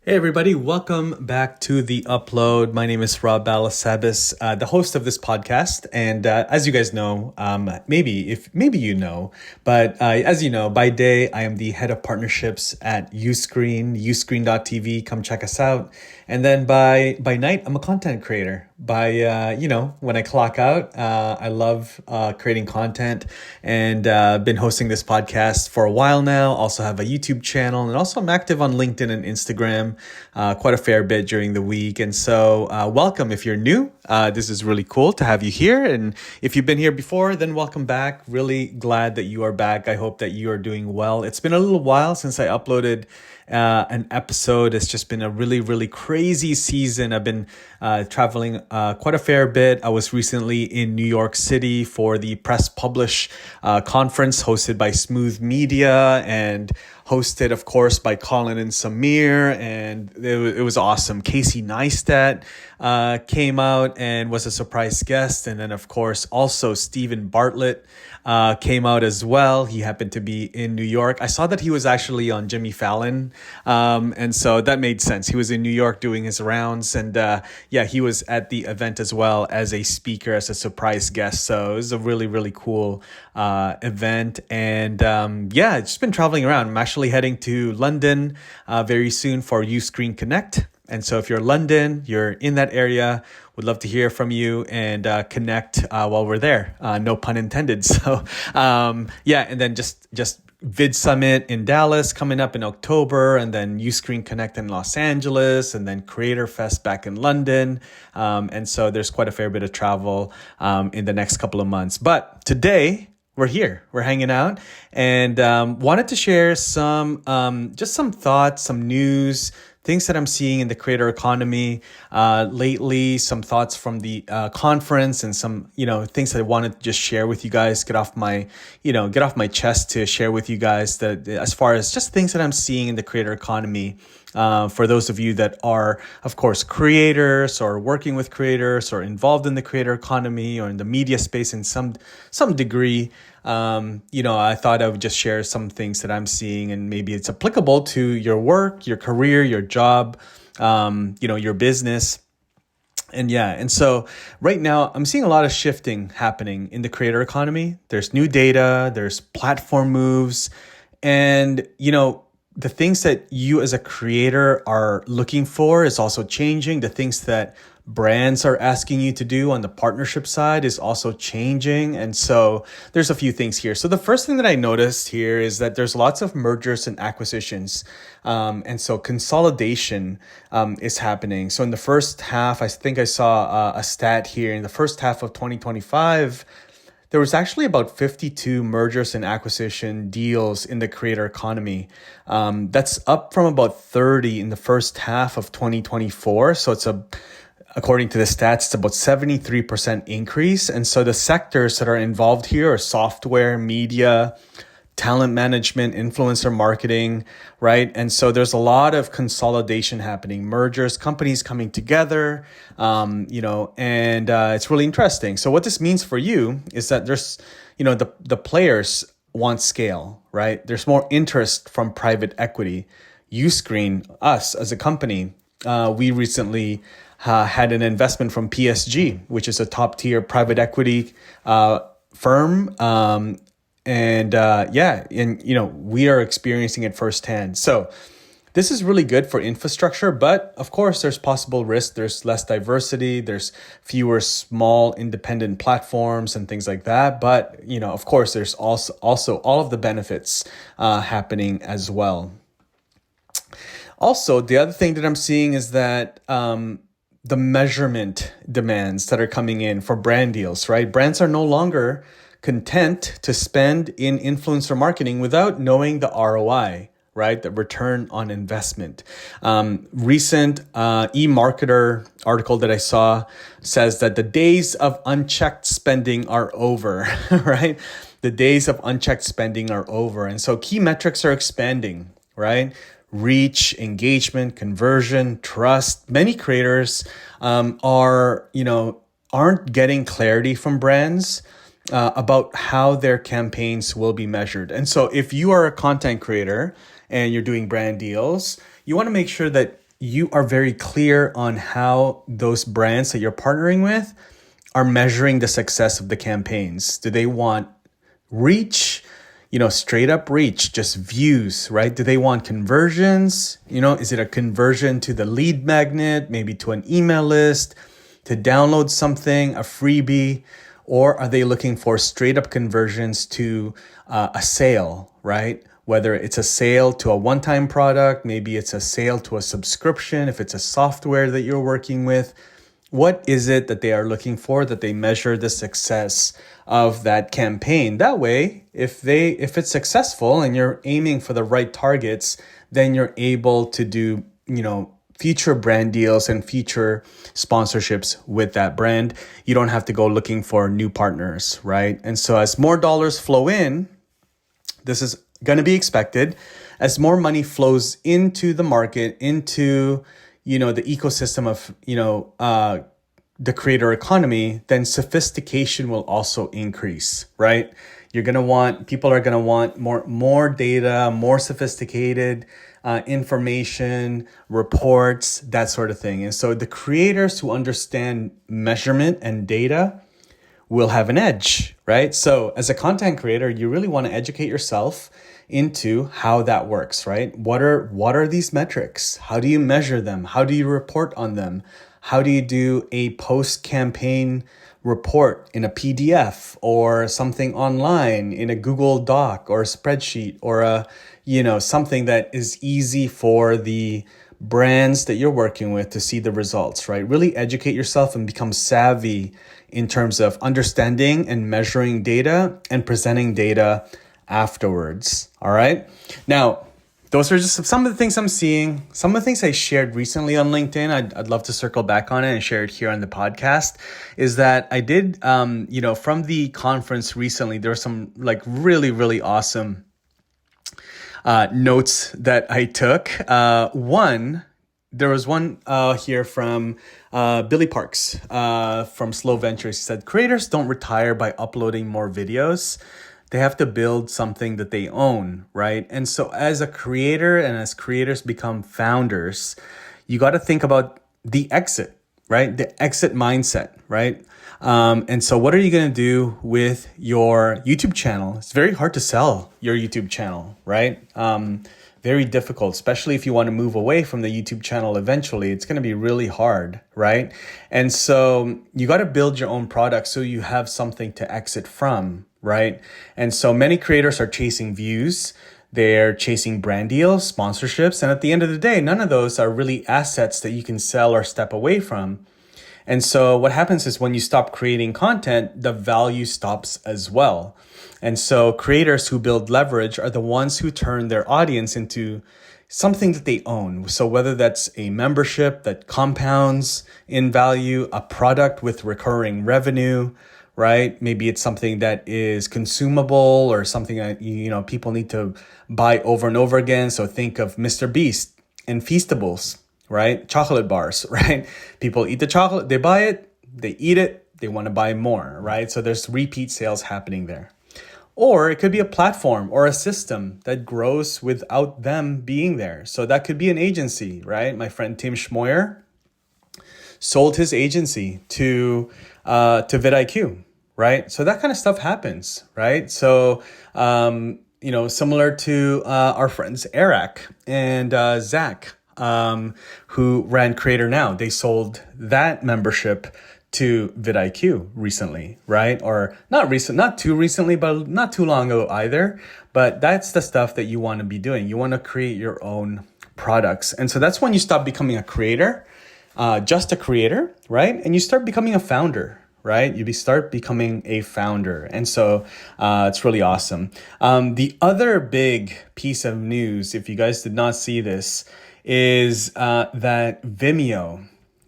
Hey everybody, welcome back to the upload. My name is Rob Balasabas, the host of this podcast. And as you guys know, maybe you know, but as you know, by day I am the head of partnerships at uscreen.tv. Come check us out. And then by night, I'm a content creator. When I clock out, I love creating content and been hosting this podcast for a while now. Also have a YouTube channel, and also I'm active on LinkedIn and Instagram quite a fair bit during the week. And so welcome if you're new. This is really cool to have you here. And if you've been here before, then welcome back. Really glad that you are back. I hope that you are doing well. It's been a little while since I uploaded an episode. It's just been a really, really crazy season. I've been traveling quite a fair bit. I was recently in New York City for the Press Publish conference hosted by Smooth Media and hosted, of course, by Colin and Samir. And it was awesome. Casey Neistat came out and was a surprise guest. And then, of course, also Stephen Bartlett came out as well. He happened to be in New York. I saw that he was actually on Jimmy Fallon. And so that made sense. He was in New York doing his rounds. And he was at the event as well as a speaker, as a surprise guest. So it was a really, really cool event. And it's just been traveling around. I'm actually heading to London very soon for Uscreen Connect. And so if you're in London, you're in that area, would love to hear from you and connect while we're there. No pun intended. So and then just Vid Summit in Dallas coming up in October, and then Uscreen Connect in Los Angeles, and then Creator Fest back in London. And so there's quite a fair bit of travel in the next couple of months. But today, we're here, we're hanging out, and wanted to share some thoughts, some news, things that I'm seeing in the creator economy lately, some thoughts from the conference, and some, things that I wanted to just share with you guys, get off my chest to share with you guys that as far as just things that I'm seeing in the creator economy. For those of you that are, of course, creators or working with creators or involved in the creator economy or in the media space in some degree, I thought I would just share some things that I'm seeing, and maybe it's applicable to your work, your career, your job, your business. And so right now I'm seeing a lot of shifting happening in the creator economy. There's new data, there's platform moves, and, the things that you as a creator are looking for is also changing. The things that brands are asking you to do on the partnership side is also changing. And so there's a few things here. So the first thing that I noticed here is that there's lots of mergers and acquisitions. And so consolidation is happening. So in the first half, I think I saw a stat here. In the first half of 2025, there was actually about 52 mergers and acquisition deals in the creator economy. That's up from about 30 in the first half of 2024. So according to the stats, it's about 73% increase. And so the sectors that are involved here are software, media, talent management, influencer marketing, right? And so there's a lot of consolidation happening, mergers, companies coming together, and it's really interesting. So what this means for you is that there's, the players want scale, right? There's more interest from private equity. Uscreen, us as a company, we recently had an investment from PSG, which is a top tier private equity firm. We are experiencing it firsthand. So this is really good for infrastructure, but of course there's possible risk. There's less diversity. There's fewer small independent platforms and things like that. But, of course, there's also all of the benefits happening as well. Also, the other thing that I'm seeing is that the measurement demands that are coming in for brand deals, right? Brands are no longer content to spend in influencer marketing without knowing the ROI, right? The return on investment. Recent eMarketer article that I saw says that the days of unchecked spending are over, right? The days of unchecked spending are over. And so key metrics are expanding, right? Reach, engagement, conversion, trust. Many creators aren't getting clarity from brands about how their campaigns will be measured. And so if you are a content creator and you're doing brand deals, you want to make sure that you are very clear on how those brands that you're partnering with are measuring the success of the campaigns. Do they want reach, straight up reach, just views, right? Do they want conversions? Is it a conversion to the lead magnet, maybe to an email list, to download something, a freebie? Or are they looking for straight up conversions to a sale, right? Whether it's a sale to a one-time product, maybe it's a sale to a subscription, if it's a software that you're working with. What is it that they are looking for, that they measure the success of that campaign? That way, if it's successful and you're aiming for the right targets, then you're able to do, future brand deals and future sponsorships with that brand. You don't have to go looking for new partners, right? And so as more dollars flow in, this is going to be expected. As more money flows into the market, into, the ecosystem of, the creator economy, then sophistication will also increase, right? People are going to want more data, more sophisticated information, reports, that sort of thing. And so the creators who understand measurement and data will have an edge, right? So as a content creator, you really want to educate yourself into how that works, right? What are these metrics? How do you measure them? How do you report on them? How do you do a post-campaign report in a PDF or something online in a Google Doc or a spreadsheet or something that is easy for the brands that you're working with to see the results, right? Really educate yourself and become savvy in terms of understanding and measuring data and presenting data afterwards. All right. Now, those are just some of the things I'm seeing. Some of the things I shared recently on LinkedIn. I'd love to circle back on it and share it here on the podcast. Is that I did, from the conference recently, there were some really, really awesome notes that I took. There was one here from Billy Parks from Slow Ventures. He said, creators don't retire by uploading more videos. They have to build something that they own, right? And so as a creator and as creators become founders, you got to think about the exit, right? The exit mindset, right? And so what are you going to do with your YouTube channel? It's very hard to sell your YouTube channel, right? Very difficult, especially if you want to move away from the YouTube channel eventually. It's going to be really hard, right? And so you got to build your own product so you have something to exit from, right? And so many creators are chasing views. They're chasing brand deals, sponsorships. And at the end of the day, none of those are really assets that you can sell or step away from. And so what happens is when you stop creating content, the value stops as well. And so creators who build leverage are the ones who turn their audience into something that they own. So whether that's a membership that compounds in value, a product with recurring revenue, right? Maybe it's something that is consumable or something that, people need to buy over and over again. So think of Mr. Beast and Feastables, right? Chocolate bars, right? People eat the chocolate, they buy it, they eat it, they want to buy more, right? So there's repeat sales happening there. Or it could be a platform or a system that grows without them being there. So that could be an agency, right? My friend Tim Schmoyer sold his agency to vidIQ, right? So that kind of stuff happens, right? So, similar to our friends Eric and Zach, who ran Creator Now. They sold that membership to vidIQ recently, right? Or not too recently, but not too long ago either. But that's the stuff that you want to be doing. You want to create your own products. And so that's when you stop becoming a creator, just a creator, right? And you start becoming a founder, right? You start becoming a founder. And so it's really awesome. The other big piece of news, if you guys did not see this, is that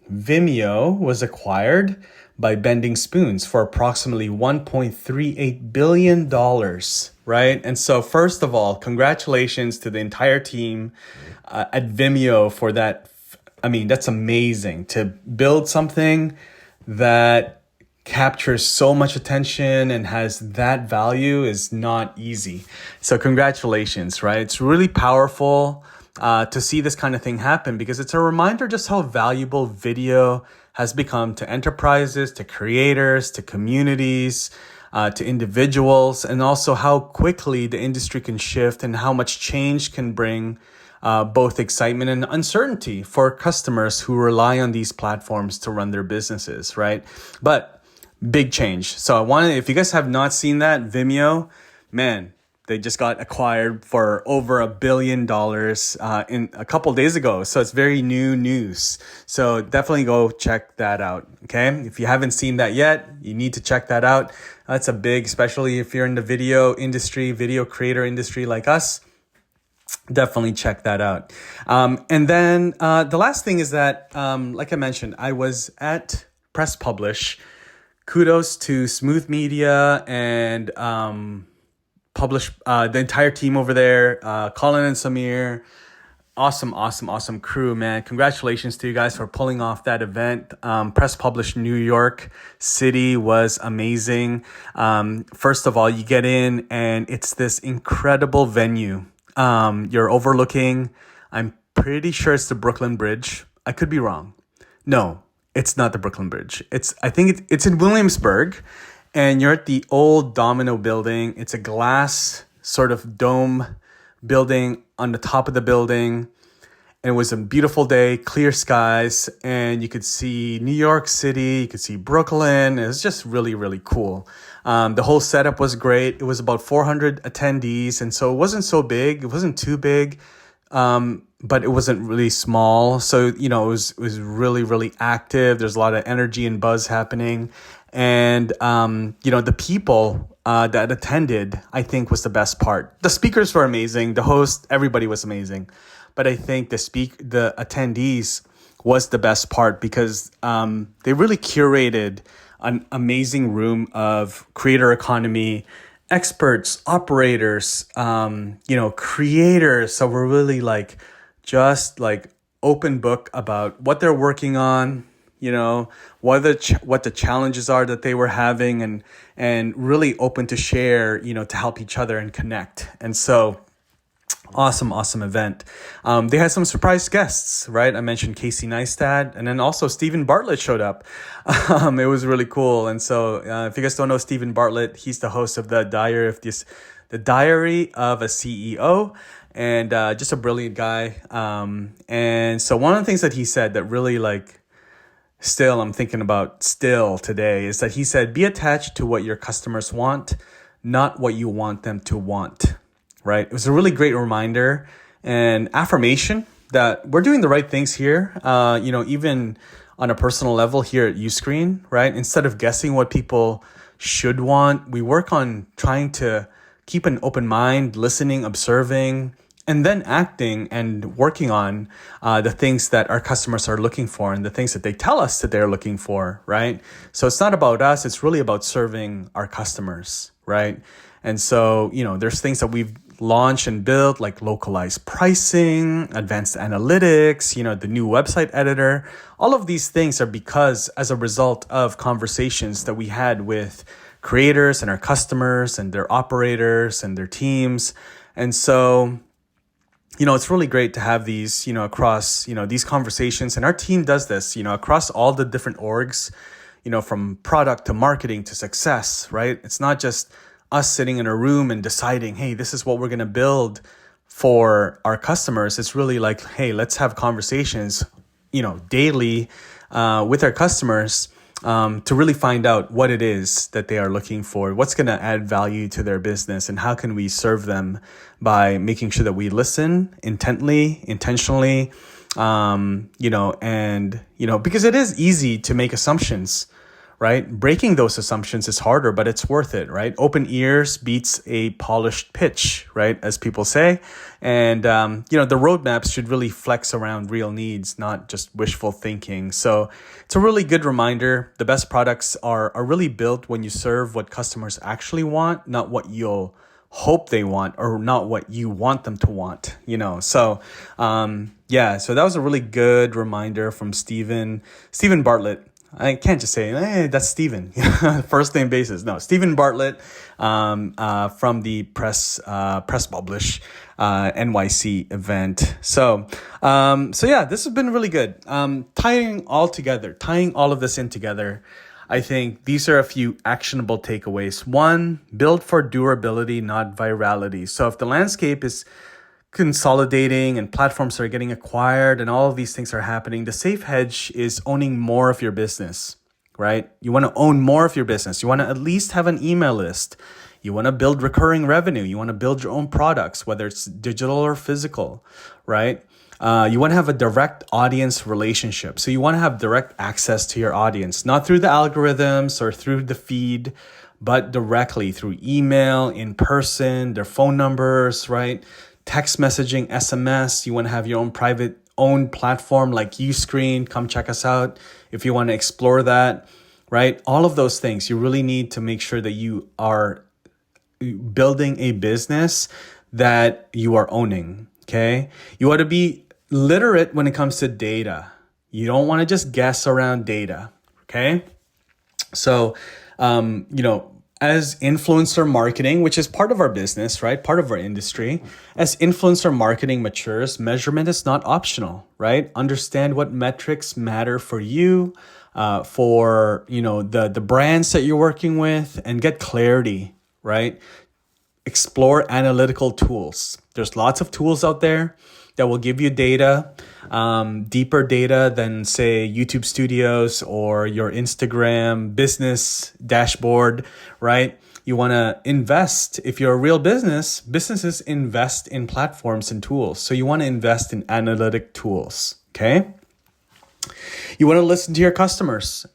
Vimeo was acquired by Bending Spoons for approximately $1.38 billion, right? And so first of all, congratulations to the entire team at Vimeo for that. I mean, that's amazing to build something that captures so much attention and has that value is not easy. So congratulations, right? It's really powerful. to see this kind of thing happen, because it's a reminder just how valuable video has become to enterprises, to creators, to communities, to individuals, and also how quickly the industry can shift and how much change can bring both excitement and uncertainty for customers who rely on these platforms to run their businesses, right? But big change. So if you guys have not seen that, Vimeo, man, they just got acquired for over $1 billion in a couple days ago. So it's very new news. So definitely go check that out. Okay. If you haven't seen that yet, you need to check that out. That's a big, especially if you're in the video industry, video creator industry like us, definitely check that out. And then the last thing is that, like I mentioned, I was at Press Publish. Kudos to Smooth Media and Publish, the entire team over there, Colin and Samir. Awesome crew, man. Congratulations to you guys for pulling off that event. Press Publish New York City was amazing. First of all, you get in and it's this incredible venue. You're overlooking, I'm pretty sure it's the Brooklyn Bridge. I could be wrong. No, it's not the Brooklyn Bridge. I think it's in Williamsburg, and you're at the old Domino building. It's a glass sort of dome building on the top of the building. And it was a beautiful day, clear skies, and you could see New York City, you could see Brooklyn. It was just really, really cool. The whole setup was great. It was about 400 attendees, and so it wasn't so big. It wasn't too big, but it wasn't really small. So, it was really, really active. There's a lot of energy and buzz happening. And, the people that attended, I think, was the best part. The speakers were amazing. The host, everybody was amazing. But I think the attendees was the best part, because they really curated an amazing room of creator economy experts, operators, creators. So we're really just open book about what they're working on, what the challenges are that they were having, and really open to share, to help each other and connect. And so awesome event. They had some surprise guests, right? I mentioned Casey Neistat, and then also Stephen Bartlett showed up. It was really cool. And so if you guys don't know Stephen Bartlett, he's the host of the Diary of a CEO, and just a brilliant guy. And so one of the things that he said that really still I'm thinking about still today is that he said, be attached to what your customers want, not what you want them to want. Right? It was a really great reminder and affirmation that we're doing the right things here. Even on a personal level here at Uscreen, right? Instead of guessing what people should want, we work on trying to keep an open mind, listening, observing, and then acting and working on the things that our customers are looking for and the things that they tell us that they're looking for, right? So it's not about us. It's really about serving our customers, right? And so, there's things that we've launched and built, like localized pricing, advanced analytics, the new website editor. All of these things are because as a result of conversations that we had with creators and our customers and their operators and their teams. And so, it's really great to have these, across, these conversations. And our team does this, across all the different orgs, from product to marketing to success, right? It's not just us sitting in a room and deciding, hey, this is what we're going to build for our customers. It's really hey, let's have conversations, daily with our customers to really find out what it is that they are looking for, what's going to add value to their business, and how can we serve them by making sure that we listen intently, intentionally, because it is easy to make assumptions, right? Breaking those assumptions is harder, but it's worth it, right? Open ears beats a polished pitch, right? As people say. And, the roadmaps should really flex around real needs, not just wishful thinking. So it's a really good reminder. The best products are really built when you serve what customers actually want, not what you'll hope they want or not what you want them to want, So, so that was a really good reminder from Stephen Bartlett. I can't just say, hey, that's Steven. First name basis. No, Steven Bartlett from the Press Publish NYC event. So yeah, this has been really good. Tying all of this in together, I think these are a few actionable takeaways. One, build for durability, not virality. So if the landscape is consolidating and platforms are getting acquired and all of these things are happening, the safe hedge is owning more of your business, right? You want to own more of your business. You want to at least have an email list. You want to build recurring revenue. You want to build your own products, whether it's digital or physical, right? You want to have a direct audience relationship. So you want to have direct access to your audience, not through the algorithms or through the feed, but directly through email, in person, their phone numbers, right? Text messaging, SMS. You want to have your own private own platform like Uscreen. Come check us out if you want to explore that, right? All of those things. You really need to make sure that you are building a business that you are owning, okay? You want to be literate when it comes to data. You don't want to just guess around data, okay? So, as influencer marketing, which is part of our business, right? Part of our industry, as influencer marketing matures, measurement is not optional, right? Understand what metrics matter for you, for, the brands that you're working with, and get clarity, right? Explore analytical tools. There's lots of tools out there that will give you data, deeper data than, say, YouTube Studios or your Instagram business dashboard, right? You want to invest. If you're a real business, businesses invest in platforms and tools. So you want to invest in analytic tools, okay? You want to listen to your customers,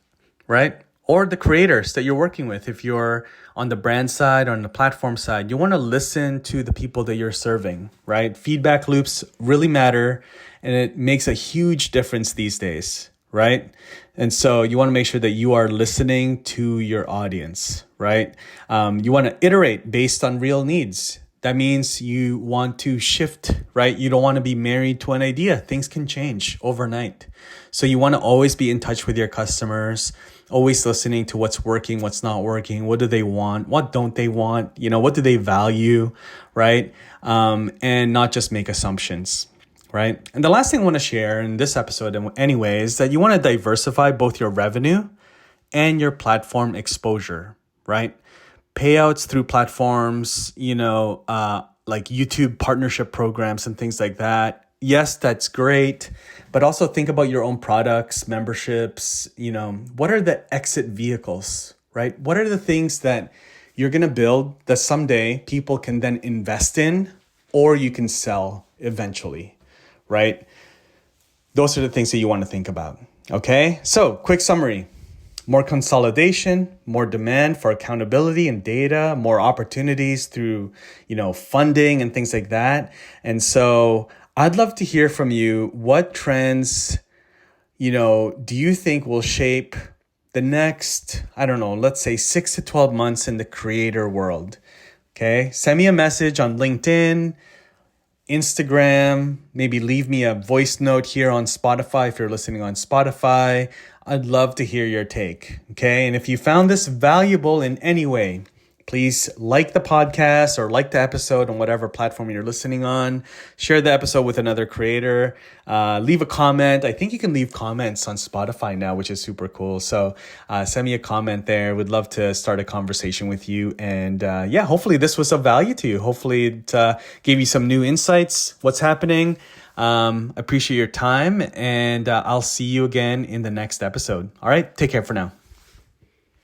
right? Or the creators that you're working with. If you're on the brand side or on the platform side, you want to listen to the people that you're serving, right? Feedback loops really matter, and it makes a huge difference these days, right? And so you want to make sure that you are listening to your audience, right? You want to iterate based on real needs. That means you want to shift, right? You don't want to be married to an idea. Things can change overnight. So you want to always be in touch with your customers, always listening to what's working, what's not working, what do they want, what don't they want, what do they value, right? And not just make assumptions, right? And the last thing I want to share in this episode anyway is that you want to diversify both your revenue and your platform exposure, right? Payouts through platforms, like YouTube partnership programs and things like that. Yes, that's great. But also think about your own products, memberships, what are the exit vehicles, right? What are the things that you're going to build that someday people can then invest in, or you can sell eventually, right? Those are the things that you want to think about. Okay. So quick summary. More consolidation, more demand for accountability and data, more opportunities through, funding and things like that. And so I'd love to hear from you. What trends, do you think will shape the next, let's say 6 to 12 months in the creator world? Okay. Send me a message on LinkedIn, Instagram, maybe leave me a voice note here on Spotify if you're listening on Spotify. I'd love to hear your take, okay? And if you found this valuable in any way, please like the podcast or like the episode on whatever platform you're listening on. Share the episode with another creator. Leave a comment. I think you can leave comments on Spotify now, which is super cool. So send me a comment there. Would love to start a conversation with you. And hopefully this was of value to you. Hopefully it gave you some new insights, what's happening. Appreciate your time, and I'll see you again in the next episode. All right, take care for now.